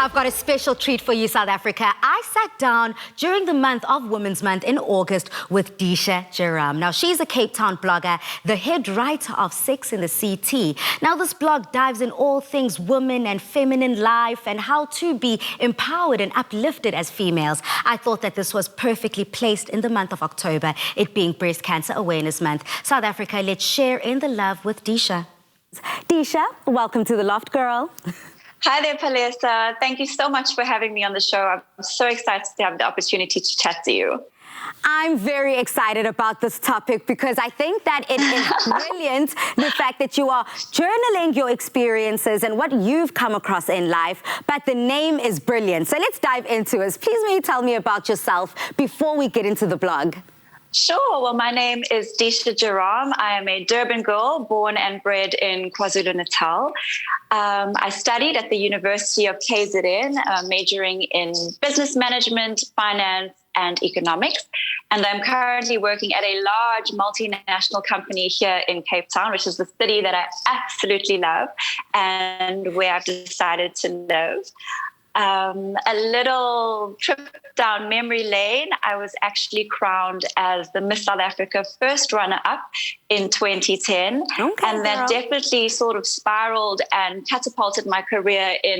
I've got a special treat for you, South Africa. I sat down during the month of Women's Month in August with Disha Jerome. Now, she's a Cape Town blogger, the head writer of Sex in the CT. Now, this blog dives in all things women and feminine life and how to be empowered and uplifted as females. I thought that this was perfectly placed in the month of October, it being Breast Cancer Awareness Month. South Africa, let's share in the love with Disha. Disha, welcome to The Loft, girl. Hi there, Palesa. Thank you so much for having me on the show. I'm so excited to have the opportunity to chat to you. I'm very excited about this topic because I think that it is brilliant, the fact that you are journaling your experiences and what you've come across in life, but the name is brilliant. So let's dive into it. Please may you tell me about yourself before we get into the blog. Sure. Well, my name is Disha Jerome. I am a Durban girl, born and bred in KwaZulu-Natal. I studied at the University of KZN, majoring in business management, finance, and economics. And I'm currently working at a large multinational company here in Cape Town, which is the city that I absolutely love and where I've decided to live. A little trip down memory lane, I was actually crowned as the Miss South Africa first runner-up in 2010. Okay, and that definitely sort of spiraled and catapulted my career in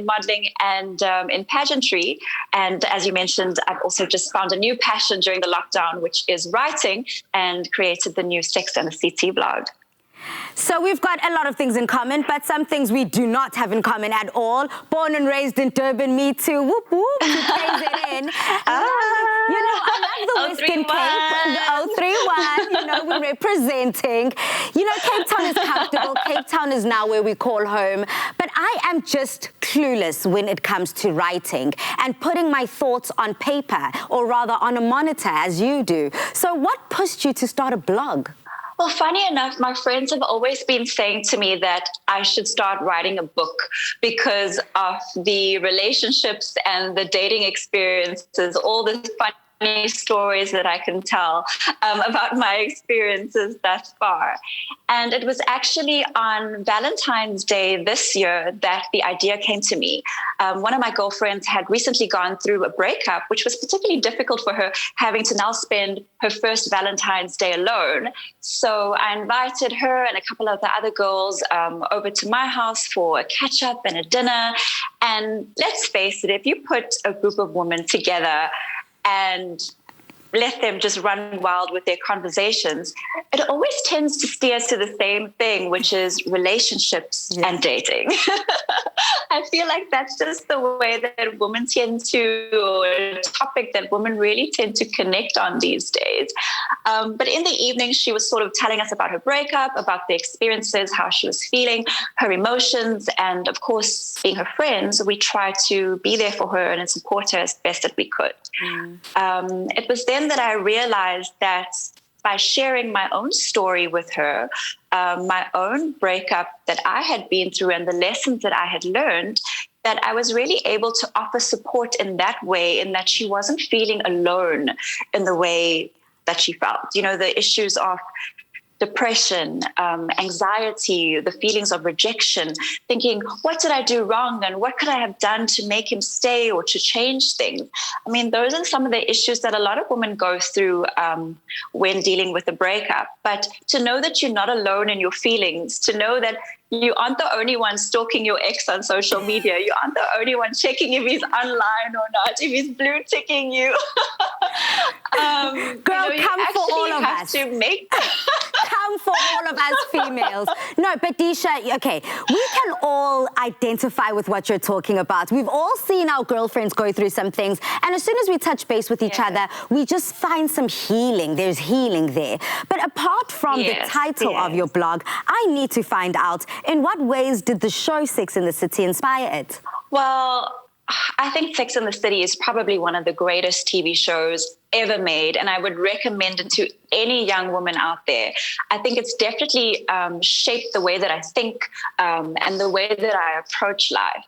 modeling and in pageantry. And as you mentioned, I've also just found a new passion during the lockdown, which is writing, and created the new Sex and the CT blog. So we've got a lot of things in common, but some things we do not have in common at all. Born and raised in Durban, me too. Whoop, whoop, to KZN. I love the Western Cape, the 031, we're representing. Cape Town is comfortable. Cape Town is now where we call home. But I am just clueless when it comes to writing and putting my thoughts on paper, or rather on a monitor, as you do. So what pushed you to start a blog? Well, funny enough, my friends have always been saying to me that I should start writing a book because of the relationships and the dating experiences, all the funny stories that I can tell about my experiences thus far. And it was actually on Valentine's Day this year that the idea came to me. One of my girlfriends had recently gone through a breakup, which was particularly difficult for her, having to now spend her first Valentine's Day alone. So I invited her and a couple of the other girls over to my house for a catch-up and a dinner. And let's face it, if you put a group of women together and let them just run wild with their conversations, it always tends to steer to the same thing, which is relationships and dating. I feel like that's just the way that women tend to, or a topic that women really tend to connect on these days. But in the evening, she was sort of telling us about her breakup, about the experiences, how she was feeling, her emotions. And of course, being her friends, we tried to be there for her and support her as best that we could. It was then that I realized that by sharing my own story with her, my own breakup that I had been through and the lessons that I had learned, that I was really able to offer support in that way, in that she wasn't feeling alone in the way that she felt. The issues of depression, anxiety, the feelings of rejection, thinking, what did I do wrong and what could I have done to make him stay or to change things? I mean, those are some of the issues that a lot of women go through when dealing with a breakup. But to know that you're not alone in your feelings, to know that you aren't the only one stalking your ex on social media. You aren't the only one checking if he's online or not, if he's blue ticking you. Girl, come for all of us. Come for all of us females. No, but Disha, okay, we can all identify with what you're talking about. We've all seen our girlfriends go through some things, and as soon as we touch base with each other, we just find some healing. There's healing there. But apart from the title of your blog, I need to find out, in what ways did the show Sex and the City inspire it? Well, I think Sex and the City is probably one of the greatest TV shows ever made, and I would recommend it to any young woman out there. I think it's definitely shaped the way that I think and the way that I approach life.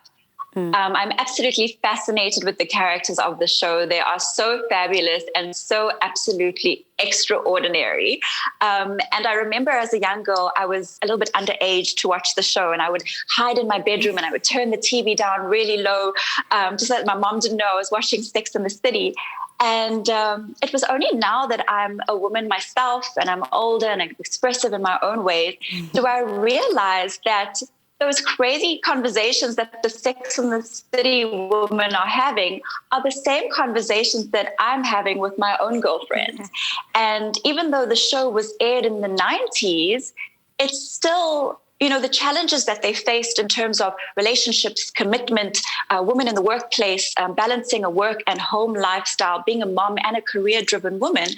I'm absolutely fascinated with the characters of the show. They are so fabulous and so absolutely extraordinary. And I remember as a young girl, I was a little bit underage to watch the show, and I would hide in my bedroom and I would turn the TV down really low, just so that my mom didn't know I was watching Sex and the City. And it was only now that I'm a woman myself and I'm older and expressive in my own ways, do I realize that those crazy conversations that the Sex and the City women are having are the same conversations that I'm having with my own girlfriends. And even though the show was aired in the 90s, it's still, you know, the challenges that they faced in terms of relationships, commitment, women in the workplace, balancing a work and home lifestyle, being a mom and a career-driven woman,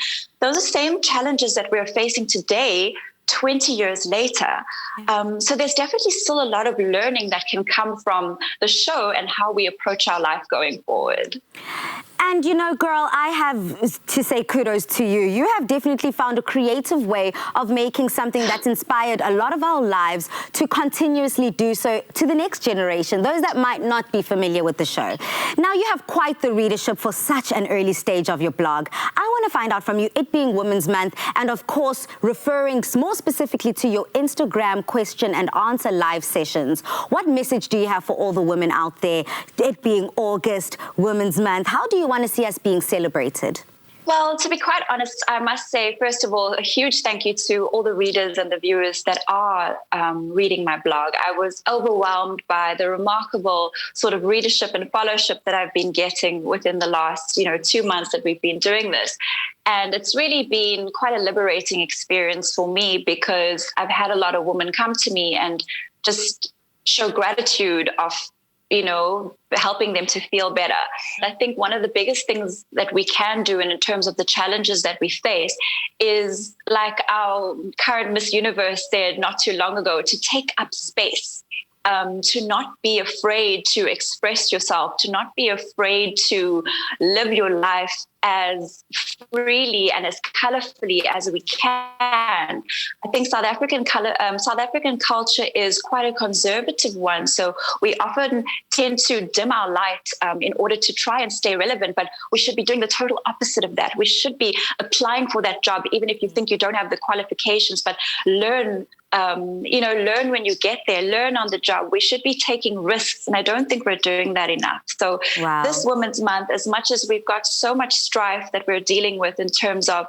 those are the same challenges that we're facing today, 20 years later. So there's definitely still a lot of learning that can come from the show and how we approach our life going forward. And, you know, girl, I have to say kudos to you. You have definitely found a creative way of making something that's inspired a lot of our lives to continuously do so to the next generation, those that might not be familiar with the show. Now, you have quite the readership for such an early stage of your blog. I want to find out from you, it being Women's Month, and of course, referring more specifically to your Instagram question and answer live sessions. What message do you have for all the women out there, it being August, Women's Month? How do you want to see us being celebrated? Well, to be quite honest, I must say, first of all, a huge thank you to all the readers and the viewers that are reading my blog. I was overwhelmed by the remarkable sort of readership and followership that I've been getting within the last, 2 months that we've been doing this. And it's really been quite a liberating experience for me, because I've had a lot of women come to me and just show gratitude of, helping them to feel better. I think one of the biggest things that we can do, and in terms of the challenges that we face, is like our current Miss Universe said not too long ago, to take up space. To not be afraid to express yourself, to not be afraid to live your life as freely and as colorfully as we can. I think South African culture is quite a conservative one, so we often tend to dim our light in order to try and stay relevant, but we should be doing the total opposite of that. We should be applying for that job, even if you think you don't have the qualifications, but learn when you get there, learn on the job. We should be taking risks, and I don't think we're doing that enough. So This Women's Month, as much as we've got so much strife that we're dealing with in terms of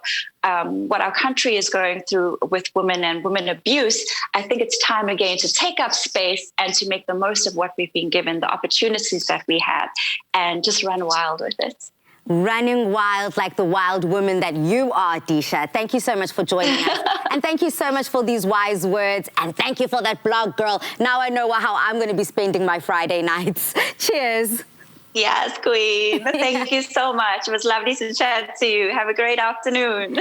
what our country is going through with women and women abuse, I think it's time again to take up space and to make the most of what we've been given, the opportunities that we have, and just run wild with it. Running wild like the wild woman that you are, Disha. Thank you so much for joining us. And thank you so much for these wise words. And thank you for that blog, girl. Now I know how I'm going to be spending my Friday nights. Cheers. Yes, Queen. Thank you so much. It was lovely to chat to you. Have a great afternoon.